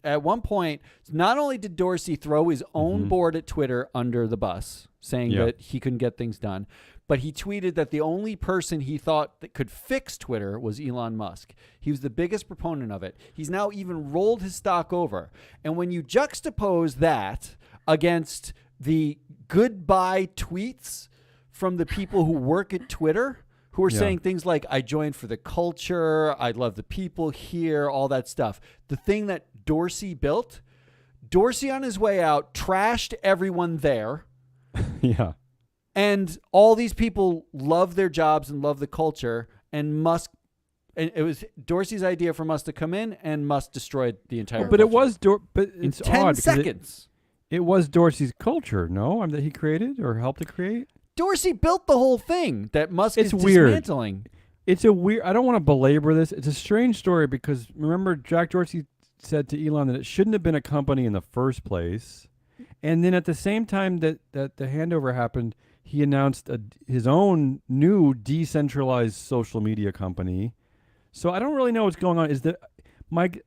At one point, not only did Dorsey throw his own board at Twitter under the bus, saying that he couldn't get things done, but he tweeted that the only person he thought that could fix Twitter was Elon Musk. He was the biggest proponent of it. He's now even rolled his stock over. And when you juxtapose that against the goodbye tweets from the people who work at Twitter, who are saying things like, I joined for the culture, I love the people here, all that stuff. The thing that Dorsey built, Dorsey on his way out trashed everyone there. Yeah. And all these people love their jobs and love the culture. And Musk, and it was Dorsey's idea for Musk to come in, and Musk destroyed the entire. But culture. but it's in 10 odd seconds. It was Dorsey's culture, no? That he created or helped to create. Dorsey built the whole thing that Musk is weird. dismantling. It's a weird. I don't want to belabor this. It's a strange story because remember, Jack Dorsey said to Elon that it shouldn't have been a company in the first place, and then at the same time that the handover happened, he announced his own new decentralized social media company. So I don't really know what's going on.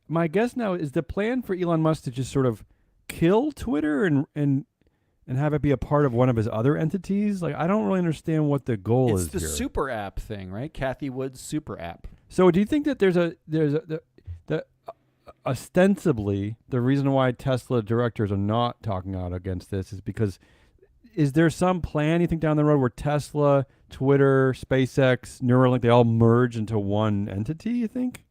My guess now is the plan for Elon Musk to just sort of kill Twitter and have it be a part of one of his other entities? Like, I don't really understand what the goal is It's the here. super app thing, right? Kathy Wood's super app. So do you think that the ostensibly the reason why Tesla directors are not talking out against this is because is there some plan you think down the road where Tesla, Twitter, SpaceX, Neuralink, they all merge into one entity, you think?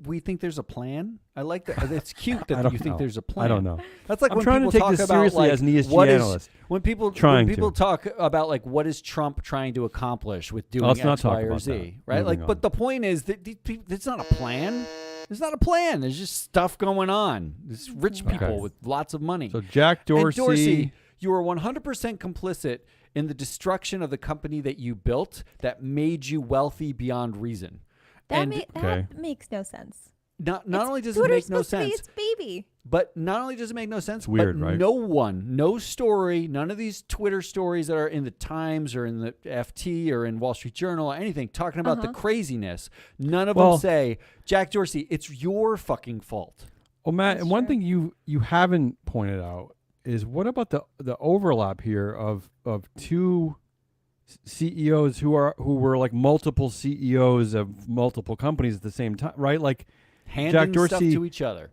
We think there's a plan. I like that. It's cute I that don't you think know. there's a plan. I don't know. That's like I'm when trying people to take talk this about seriously like as an ESG what is analyst. when people Trying to. talk about like what is Trump trying to accomplish with doing Let's not X, talk Y, or about Z, that. right? Moving Like, on. but the point is that it's not a plan. There's not a plan. There's just stuff going on. There's rich people Okay. with lots of money. So Jack Dorsey, And Dorsey, you are 100% complicit in the destruction of the company that you built that made you wealthy beyond reason. That Okay. makes no sense. Not only does it Twitter's make no supposed to be sense, its baby. but not only does it make no sense, It's weird, but right? no story, none of these Twitter stories that are in the Times or in the FT or in Wall Street Journal or anything talking about the craziness, none of them say, Jack Dorsey, it's your fucking fault. Well, Matt, That's and one true. thing you haven't pointed out is what about the overlap here of two CEOs who were like multiple CEOs of multiple companies at the same time, right? Like Handing Jack stuff Dorsey, to each other.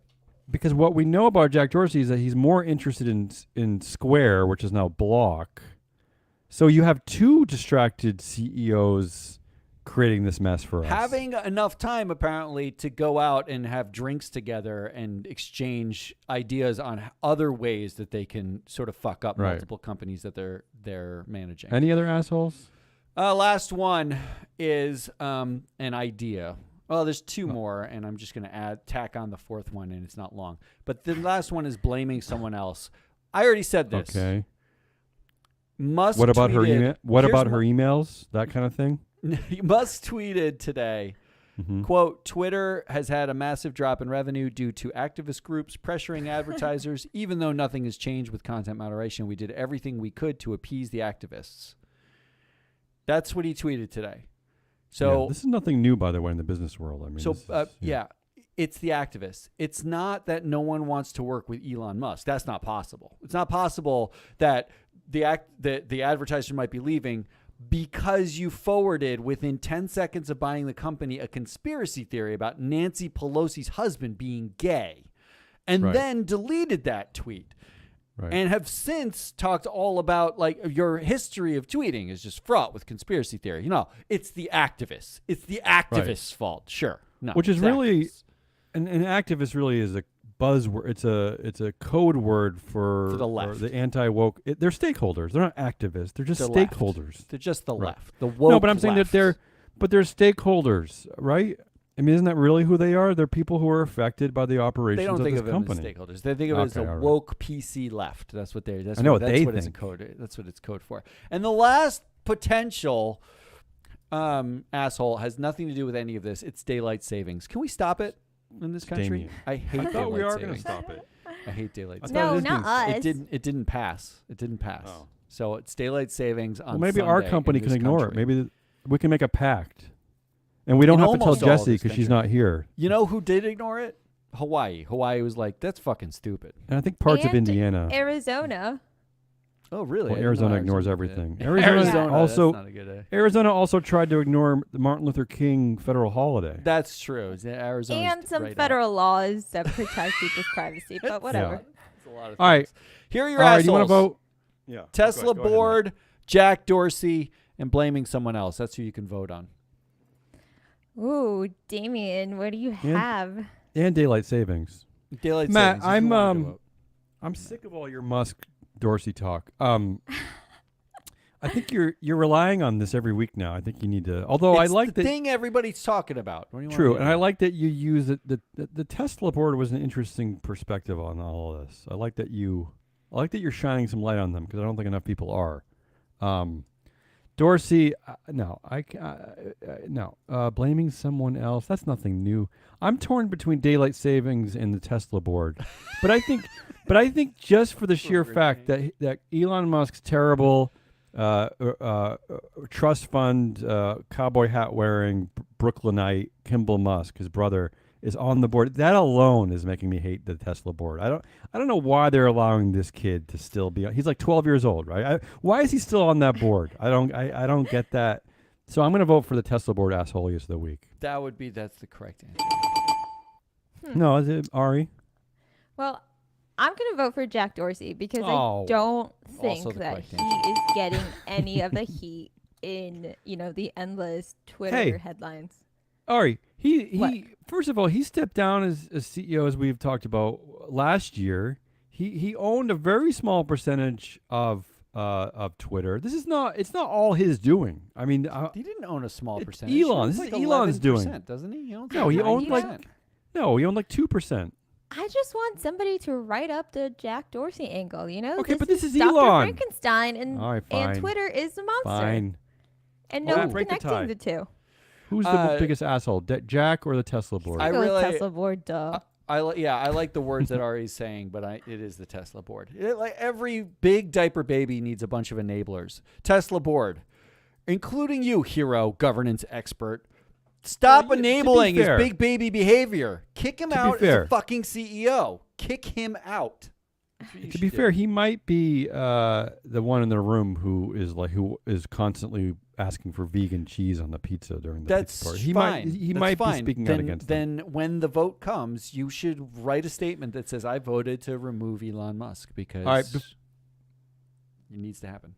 because what we know about Jack Dorsey is that he's more interested in Square, which is now Block. So you have two distracted CEOs creating this mess for us. Having enough time, apparently, to go out and have drinks together and exchange ideas on other ways that they can sort of fuck up Right. multiple companies that they're managing. Any other assholes? Last one is an idea. Well, there's two more, and I'm just going to tack on the fourth one, and it's not long. But the last one is blaming someone else. I already said this. Okay. Musk What about her tweeted- email? What here's about her emails? That kind of thing. Musk tweeted today, quote, Twitter has had a massive drop in revenue due to activist groups pressuring advertisers. Even though nothing has changed with content moderation, we did everything we could to appease the activists. That's what he tweeted today. So Yeah, this is nothing new, by the way, in the business world. I mean, So, this is, yeah, it's the activists. It's not that no one wants to work with Elon Musk. That's not possible. It's not possible that the advertiser might be leaving because you forwarded within 10 seconds of buying the company a conspiracy theory about Nancy Pelosi's husband being gay and Right. then deleted that tweet. Right. And have since talked all about like your history of tweeting is just fraught with conspiracy theory. You know, it's the activists. It's the activists' fault. Sure. No. Which is it's really, activists. an activist really is a buzzword. It's a code word for the left. the anti-woke. They're stakeholders. They're not activists. They're just The left. stakeholders. They're just the Right. left. The woke No, but I'm saying left. that they're stakeholders, right? I mean, isn't that really who they are? They're people who are affected by the operations They don't of think this of them company. as stakeholders. They think of it as the Okay, all right. woke PC left. That's what they're. That's I know what, what that's they what it's think. code. That's what it's code for. And the last potential asshole has nothing to do with any of this. It's daylight savings. Can we stop it in this country? Damien. I hate I daylight thought we are going savings. to stop it. I hate daylight I savings. thought No, it is not being- us. It didn't pass. It didn't pass. Oh. So it's daylight savings on Well, maybe our Sunday company in can this ignore country. it. Maybe we can make a pact, and we don't In have to tell almost all of Jessie this because she's country. not here. You know who did ignore it? Hawaii. Hawaii was like, that's fucking stupid. And I think parts of And Indiana. Arizona. Oh, really? Well, I didn't know Arizona ignores did everything. that. Arizona also- That's not a good idea. Arizona also tried to ignore the Martin Luther King federal holiday. That's true. Arizona And some federal laws that protect people's privacy, but whatever. It's a lot of All right. things. Here are your All right, assholes. you want to vote? Yeah. Tesla Go ahead, board, Jack Dorsey, and blaming someone else. That's who you can vote on. Ooh, Damien, what do you have? Matt. And daylight savings. Daylight Matt, savings, if you wanted to vote. I'm sick of all your Musk Dorsey talk. I think you're relying on this every week now. I think you need to. Although It's I like the that. thing everybody's talking about. What do you want True, to and I like that you use it. The Tesla board was an interesting perspective on all of this. I like that you're shining some light on them because I don't think enough people are. Dorsey, no, blaming someone else. That's nothing new. I'm torn between daylight savings and the Tesla board, but I think just for the sheer fact that Elon Musk's terrible trust fund cowboy hat wearing Brooklynite Kimball Musk, his brother, is on the board. That alone is making me hate the Tesla board. I don't know why they're allowing this kid to still be. He's like 12 years old, right? Why is he still on that board? I don't get that. So I'm going to vote for the Tesla board assholiest of the week. That's the correct answer. No, is it Ari? Well, I'm going to vote for Jack Dorsey because Oh. I don't Also think the that correct he is getting any of the heat in, the endless Twitter headlines. Ari, What? he first of all, he stepped down as CEO, as we've talked about last year. He owned a very small percentage of Twitter. It's not all his doing. I mean, He didn't own a small It's percentage. He Elon. owns This is like Elon's doing. 11%, doesn't he? He owns No, he owned 90%. he owned like 2%. I just want somebody to write up the Jack Dorsey angle, Okay, but this is Dr. Elon. Frankenstein, and, All right, and fine. Twitter is the monster. Fine. And no Well, one's break the connecting tie. the two. Who's the biggest asshole, Jack or the Tesla board? I Go with really- Tesla board, duh. I like the words that Ari's saying, but it is the Tesla board. Like every big diaper baby needs a bunch of enablers. Tesla board, including you, hero governance expert. Stop Well, to be enabling his fair- big baby behavior. Kick him To be out as fair- a fucking CEO. Kick him out. To be fair, he might be the one in the room who is constantly asking for vegan cheese on the pizza during the That's pizza party. He fine. might That's might fine. be speaking then, out against them. Then when the vote comes, you should write a statement that says, "I voted to remove Elon Musk because All right, it needs to happen."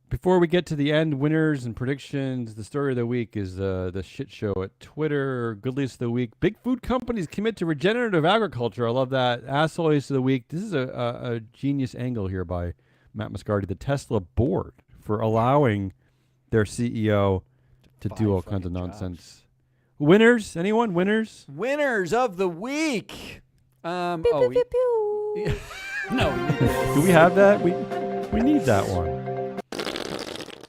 Before we get to the end, winners and predictions, the story of the week is the shit show at Twitter. Goodliest of the week. Big food companies commit to regenerative agriculture. I love that. Assholeiest of the week. This is a genius angle here by Matt Moscardi. The Tesla board for allowing their CEO to do all kinds of fucking nonsense. Winners? Anyone? Winners? Winners of the week. Pew, pew, pew, pew. No, Do we have that? We need that one.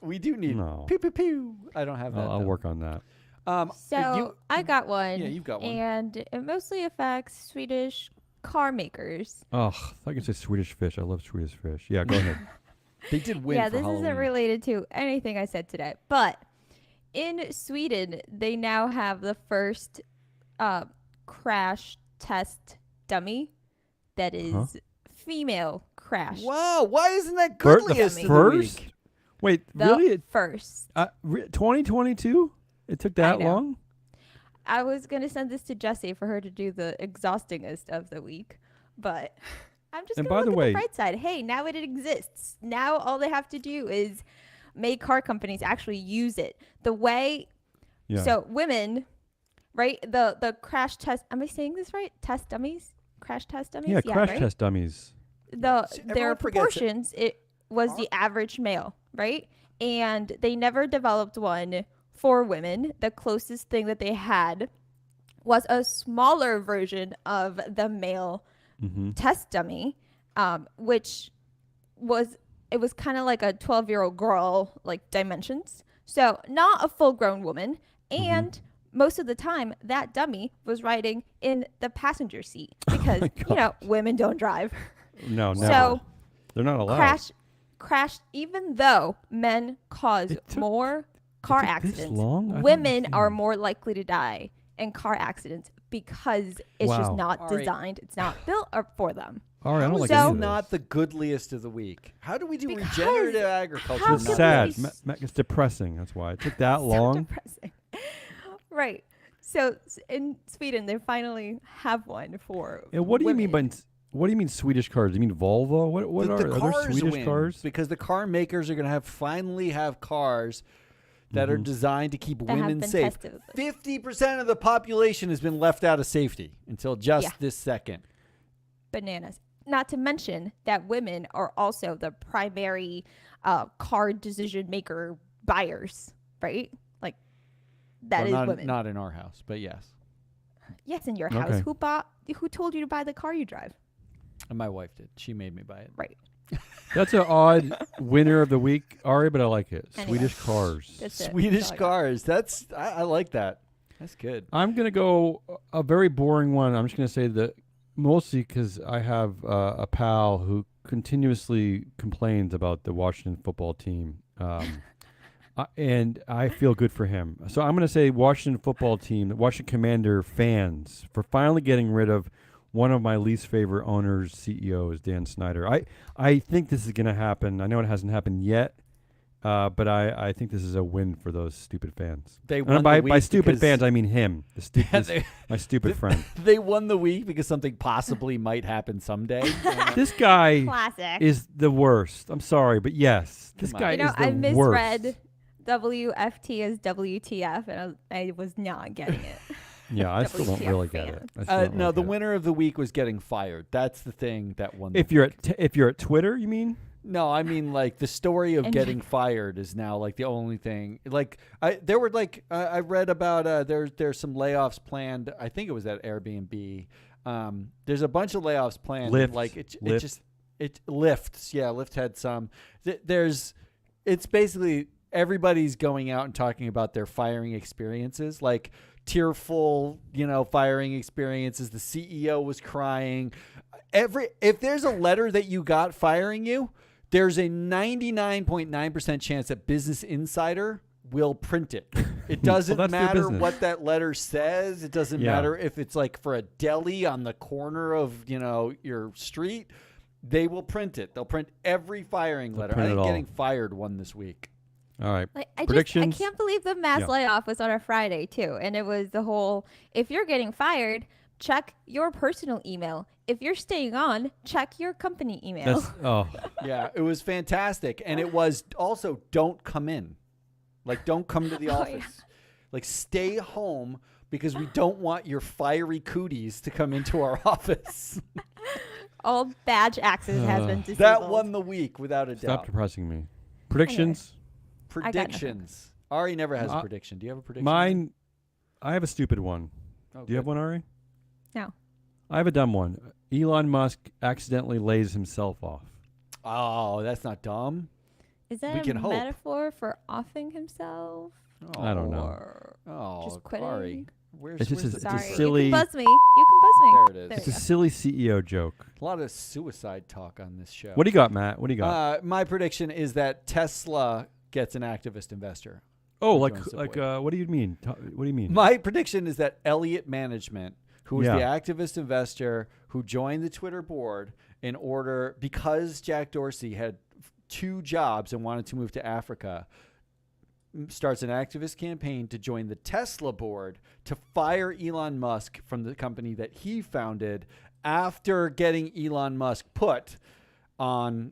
we do need. No. Pew pew pew. I don't have that. I'll though. work on that. So I got one. Yeah, you've got one. And it mostly affects Swedish car makers. Oh, I can say Swedish fish. I love Swedish fish. Yeah, go ahead. They did win. Yeah, for this Halloween. isn't related to anything I said today. But in Sweden, they now have the first crash test dummy that is female crash. Wow, why isn't that Fir- goodliest the of the first? week? Wait, The really? first. 2022? It took that know. long? I was going to send this to Jessie for her to do the exhaustingest of the week, but I'm just And going by to the look way- at the bright side. Hey, now it exists. Now all they have to do is make car companies actually use it. The way, Yeah. so women, right? The crash test, am I saying this right? Test dummies? Crash test dummies? yeah, crash right? test dummies. Their everyone forgets it. proportions, it was the average male, right? And they never developed one for women. The closest thing that they had was a smaller version of the male Mm-hmm. test dummy, which was kind of like a 12-year-old girl, like dimensions. So not a full-grown woman. And most of the time, that dummy was riding in the passenger seat because, women don't drive. No, never. So They're not allowed. crash, even though men cause It took- more car took this accidents, long? I don't women are understand. more likely to die in car accidents because it's just Wow. not All right. designed. It's not built up for them. All right, I don't How like is any So- of this. not the goodliest of the week? How do we do Because regenerative agriculture? how It's can sad. we It's depressing. That's why it took that So long. depressing. Right. So in Sweden, they finally have one for. And what do you mean women. by what do you mean Swedish cars? Do you mean Volvo? What the are there cars Swedish win cars? because the car makers are going to finally have cars that are designed to keep That have women been safe. tested. 50% of the population has been left out of safety until just Yeah. this second. Bananas. Not to mention that women are also the primary car decision maker buyers, right? Like that is Well, women. not in our house, but yes. Yes, in your house. Okay. Who told you to buy the car you drive? And my wife did. She made me buy it. Right. That's an odd winner of the week, Ari, but I like it. Anyway. Swedish cars. That's it. Swedish That's all I got. cars. That's I like that. That's good. I'm gonna go a very boring one. I'm just gonna say that mostly because I have a pal who continuously complains about the Washington football team. And I feel good for him. So I'm going to say Washington football team, the Washington Commander fans, for finally getting rid of one of my least favorite owners, CEOs, Dan Snyder. I think this is going to happen. I know it hasn't happened yet, but I think this is a win for those stupid fans. They won by stupid fans, I mean him, my stupid friend. They won the week because something possibly might happen someday. This guy Classic. is the worst. I'm sorry, but yes, this Come guy on. is the I worst. misread WFT as WTF, and I was not getting it. Yeah, I still don't WTF really get it. I still don't No, really the get it. winner of the week was getting fired. That's the thing that won. The If you're at Twitter, you mean? No, I mean like the story of And- getting fired is now like the only thing. Like I read about there's some layoffs planned. I think it was at Airbnb. There's a bunch of layoffs planned. Lyft. Like it Lyft. just Lyft. Yeah, Lyft had some. It's basically everybody's going out and talking about their firing experiences, like tearful, firing experiences. The CEO was crying. If there's a letter that you got firing you, there's a 99.9% chance that Business Insider will print it. It doesn't that's their matter business. what that letter says. It doesn't Yeah. matter if it's like for a deli on the corner of, your street. They will print it. They'll print every firing letter. I print it think all. getting fired won this week. All right. I Predictions? can't believe the mass Yeah. layoff was on a Friday too, and it was the whole. If you're getting fired, check your personal email. If you're staying on, check your company email. Yeah, it was fantastic. And it was also don't come in. Like, don't come to the Oh, office. yeah. Like, stay home because we don't want your fiery cooties to come into our office. All badge access has been disabled. That won the week without a Stop doubt. depressing me. Predictions? Predictions. Ari never has a prediction. Do you have a prediction? Mine, I have a stupid one. Oh, Do you have good. one, Ari? No. I have a dumb one. Elon Musk accidentally lays himself off. Oh, that's not dumb. Is We that can a hope. metaphor for offing himself? I don't know. Or Oh, just quitting? Ari. Where's, It's just where's a- the- it's a Sorry. silly- You can buzz me. You can buzz me. There it is. It's a you go. silly CEO joke. A lot of suicide talk on this show. What do you got, Matt? What do you got? My prediction is that Tesla gets an activist investor. Oh, who like joins the like board. what do you mean? What do you mean? My prediction is that Elliott Management, who is Yeah. the activist investor who joined the Twitter board because Jack Dorsey had 2 jobs and wanted to move to Africa, starts an activist campaign to join the Tesla board to fire Elon Musk from the company that he founded after getting Elon Musk put on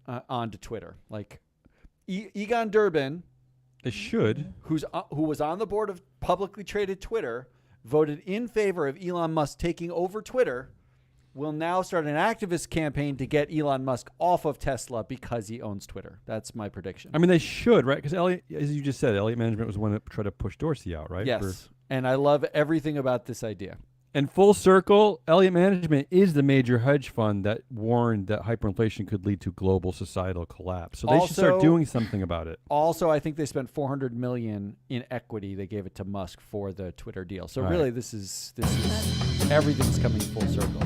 onto Twitter. Like Egon Durbin, It should. who was on the board of publicly traded Twitter, voted in favor of Elon Musk taking over Twitter, will now start an activist campaign to get Elon Musk off of Tesla because he owns Twitter. That's my prediction. I mean, they should, right? Because Elliot, as you just said, Elliott Management was the one that tried to push Dorsey out, right? Yes. And I love everything about this idea. And full circle, Elliott Management is the major hedge fund that warned that hyperinflation could lead to global societal collapse. So they should start Also- doing something about it. Also, I think they spent $400 million in equity. They gave it to Musk for the Twitter deal. So Right. really, this is everything's coming full circle.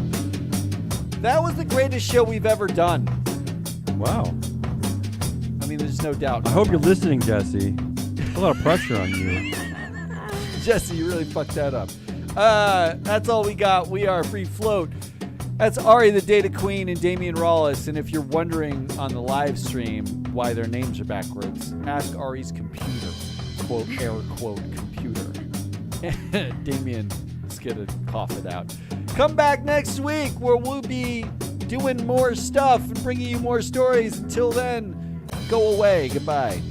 That was the greatest show we've ever done. Wow. I mean, there's no doubt. I hope you're listening, Jesse. A lot of pressure on you. Jesse, you really fucked that up. That's all we got. We are Free Float. That's Ari, the Data Queen, and Damian Rawlis. And if you're wondering on the live stream why their names are backwards, ask Ari's computer. Quote, air quote, computer. Damian is going to cough it out. Come back next week where we'll be doing more stuff and bringing you more stories. Until then, go away. Goodbye.